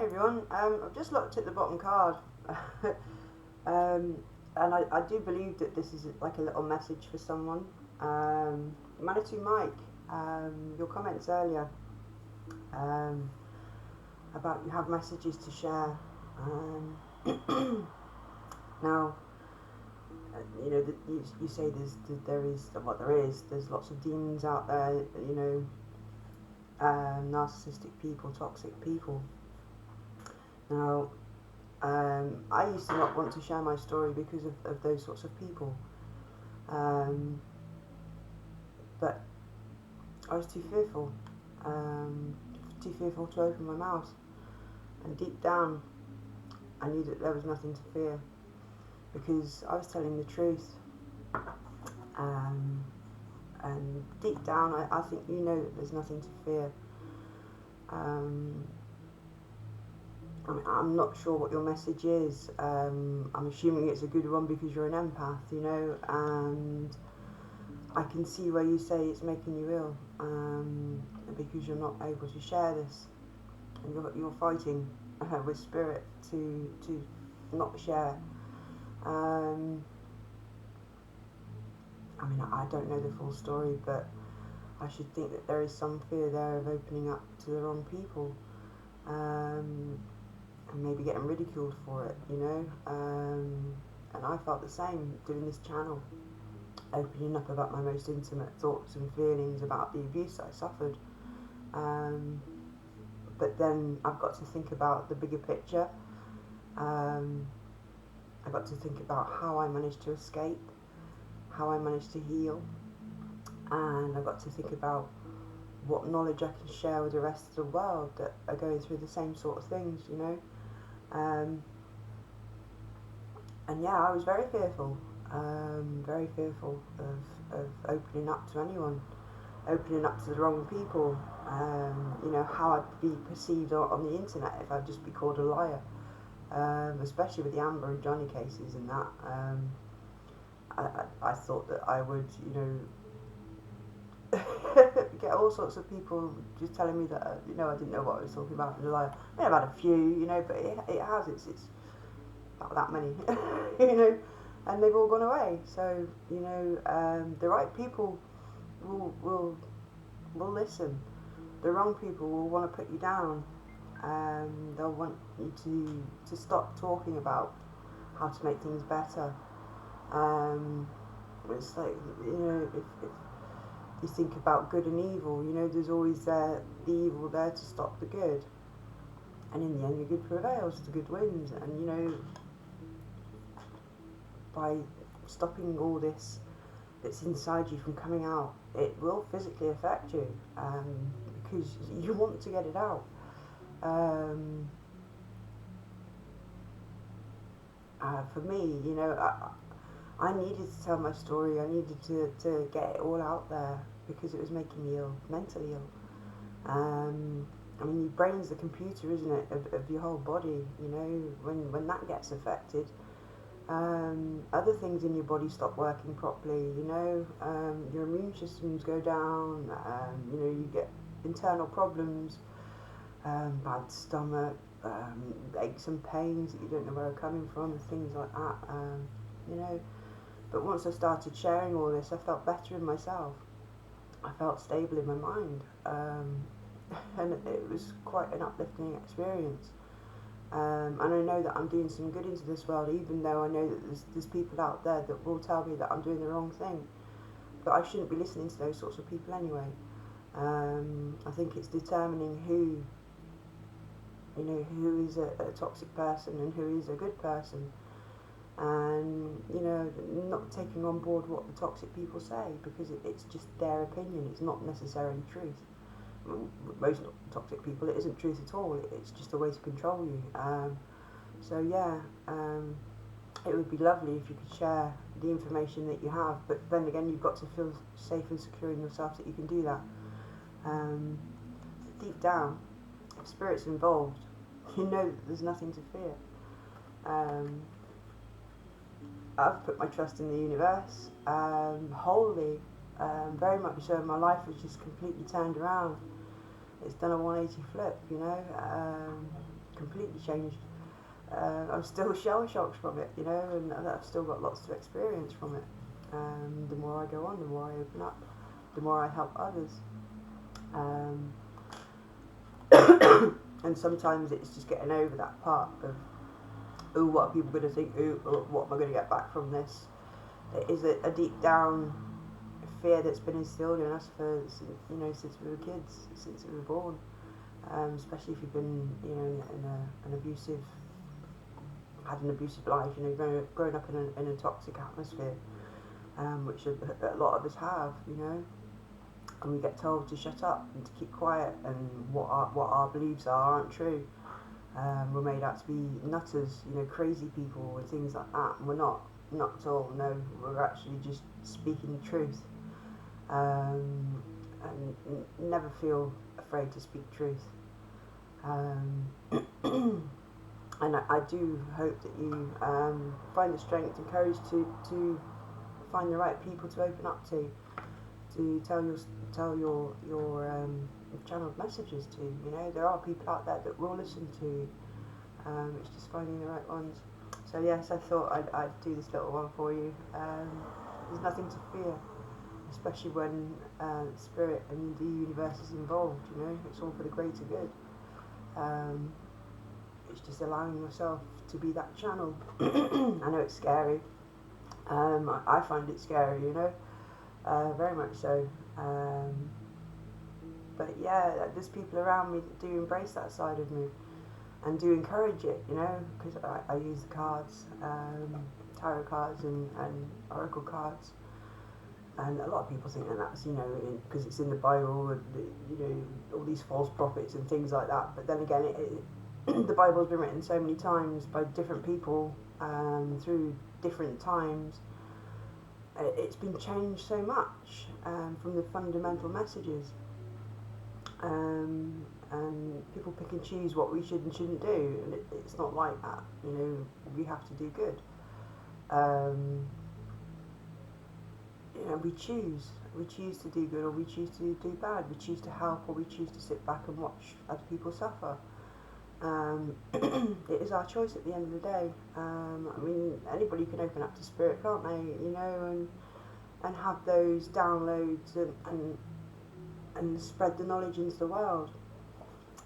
Hey everyone, I've just looked at the bottom card, um, and I do believe that this is like a little message for someone. Manitu Mike, your comments earlier um, about you have messages to share. Now, you say there's lots of demons out there, narcissistic people, toxic people. Now, I used to not want to share my story because of those sorts of people. But I was too fearful. Too fearful to open my mouth. And deep down, I knew that there was nothing to fear because I was telling the truth. And deep down, I think you know that there's nothing to fear. I'm not sure what your message is. I'm assuming it's a good one because you're an empath, and I can see where you say it's making you ill, because you're not able to share this, and you're fighting with spirit to not share. I don't know the full story, but I should think that there is some fear there of opening up to the wrong people. And maybe getting ridiculed for it, and I felt the same doing this channel, opening up about my most intimate thoughts and feelings about the abuse I suffered. But then I've got to think about the bigger picture. I've got to think about how I managed to escape, how I managed to heal, and I've got to think about what knowledge I can share with the rest of the world that are going through the same sort of things, and yeah, I was very fearful of opening up to anyone, opening up to the wrong people, how I'd be perceived on the internet if I'd just be called a liar, especially with the Amber and Johnny cases and that. I thought that I would, get all sorts of people just telling me that, I didn't know what I was talking about and a liar. I've had a few, but it's not that many, and they've all gone away. So, the right people will listen. The wrong people will want to put you down. They'll want you to stop talking about how to make things better. It's like, if you think about good and evil, there's always the evil there to stop the good. And in the end, the good prevails, the good wins. And, by stopping all this that's inside you from coming out, it will physically affect you, because you want to get it out. For me, I needed to tell my story. I needed to get it all out there because it was making me ill, mentally ill. Your brain's the computer, isn't it, of your whole body. When that gets affected, other things in your body stop working properly. Your immune systems go down. You get internal problems, bad stomach, aches and pains that you don't know where are coming from, and things like that. But once I started sharing all this, I felt better in myself. I felt stable in my mind, and it was quite an uplifting experience. And I know that I'm doing some good into this world, even though I know that there's people out there that will tell me that I'm doing the wrong thing. But I shouldn't be listening to those sorts of people anyway. I think it's determining who is a toxic person and who is a good person. And, not taking on board what the toxic people say, because it's just their opinion, it's not necessarily truth. Most toxic people, it isn't truth at all, it's just a way to control you. It would be lovely if you could share the information that you have, but then again, you've got to feel safe and secure in yourself that you can do that. Deep down, if spirit's involved, you know that there's nothing to fear. I've put my trust in the universe, wholly, very much so. My life has just completely turned around. It's done a 180 flip, completely changed. I'm still shell shocked from it, you know, and I've still got lots to experience from it. The more I go on, the more I open up, the more I help others. Um, and sometimes it's just getting over that part of, oh, what are people going to think? Oh, what am I going to get back from this? There is a deep down fear that's been instilled in us for, you know, since we were kids, since we were born. Especially if you've been, you know, in an abusive, had an abusive life, you know, grown up in a toxic atmosphere, which a lot of us have, you know, and we get told to shut up and to keep quiet, and what our beliefs aren't true. We're made out to be nutters, you know, crazy people and things like that, and we're not at all. No, we're actually just speaking truth, and never feel afraid to speak truth. And I do hope that you find the strength and courage to find the right people to open up to tell your channeled messages to. You know, there are people out there that will listen to you. It's just finding the right ones. So yes, I thought I'd do this little one for you. There's nothing to fear, especially when spirit and the universe is involved. You know, it's all for the greater good. It's just allowing yourself to be that channel. I know it's scary. I find it scary, you know, very much so. But yeah, there's people around me that do embrace that side of me and do encourage it, you know, because I use the cards, tarot cards and oracle cards. And a lot of people think that that's, you know, because it's in the Bible, and you know, all these false prophets and things like that. But then again, the Bible's been written so many times by different people through different times. It's been changed so much from the fundamental messages, and people pick and choose what we should and shouldn't do, and it's not like that. You know, we have to do good. You know, we choose to do good, or we choose to do bad. We choose to help, or we choose to sit back and watch other people suffer. It is our choice at the end of the day. I mean, anybody can open up to spirit, can't they? You know, and have those downloads and spread the knowledge into the world.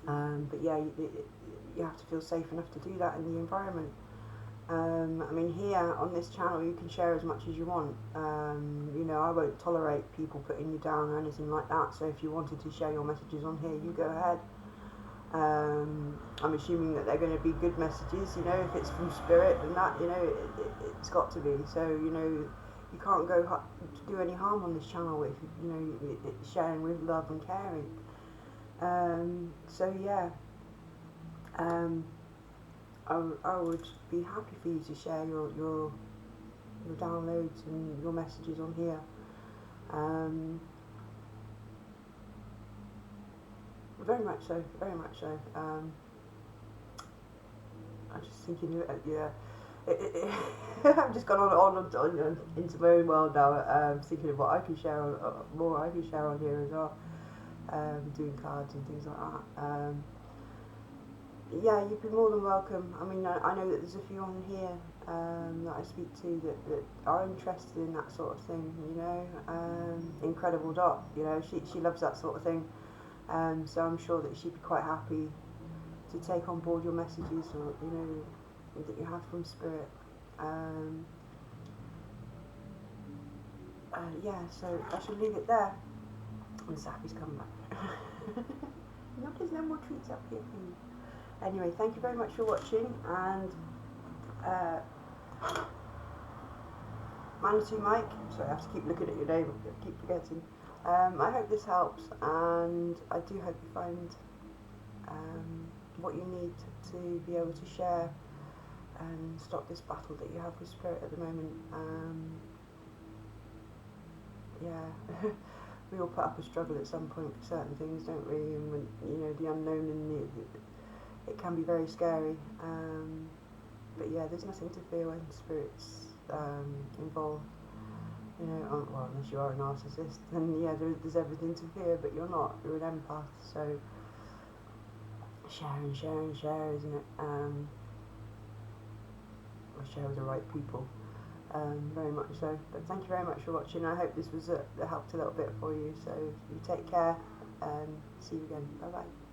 But yeah, you have to feel safe enough to do that in the environment. I mean, here on this channel, you can share as much as you want. You know, I won't tolerate people putting you down or anything like that. So if you wanted to share your messages on here, you go ahead. I'm assuming that they're going to be good messages, you know, if it's from spirit and that, you know, it's got to be. So, you know, you can't go do any harm on this channel if, you know, it's sharing with love and caring. So, yeah, I would be happy for you to share your downloads and your messages on here. Very much so, very much so. I'm just thinking, yeah, I've just gone on into my own world now, thinking of what I can share on, more I can share on here as well, doing cards and things like that. Yeah, you'd be more than welcome. I mean, I know that there's a few on here that I speak to that are interested in that sort of thing, you know. Incredible Dot, you know, she loves that sort of thing. So I'm sure that she'd be quite happy to take on board your messages, or, you know, that you have from spirit. Yeah, so I shall leave it there. And Sappy's come back. No, there's no more treats up here for you. Anyway, thank you very much for watching, and Manitu Mike, sorry, I have to keep looking at your name, I keep forgetting. I hope this helps, and I do hope you find what you need to be able to share and stop this battle that you have with spirit at the moment. Yeah, we all put up a struggle at some point for certain things, don't we? And when, you know, the unknown and it can be very scary. But yeah, there's nothing to fear when spirit's involved. You know, well, unless you are a narcissist, then yeah, there's everything to fear, but you're not. You're an empath, so share and share and share, isn't it? Or share with the right people. Very much so. But thank you very much for watching. I hope this was helped a little bit for you. So you take care. See you again. Bye bye.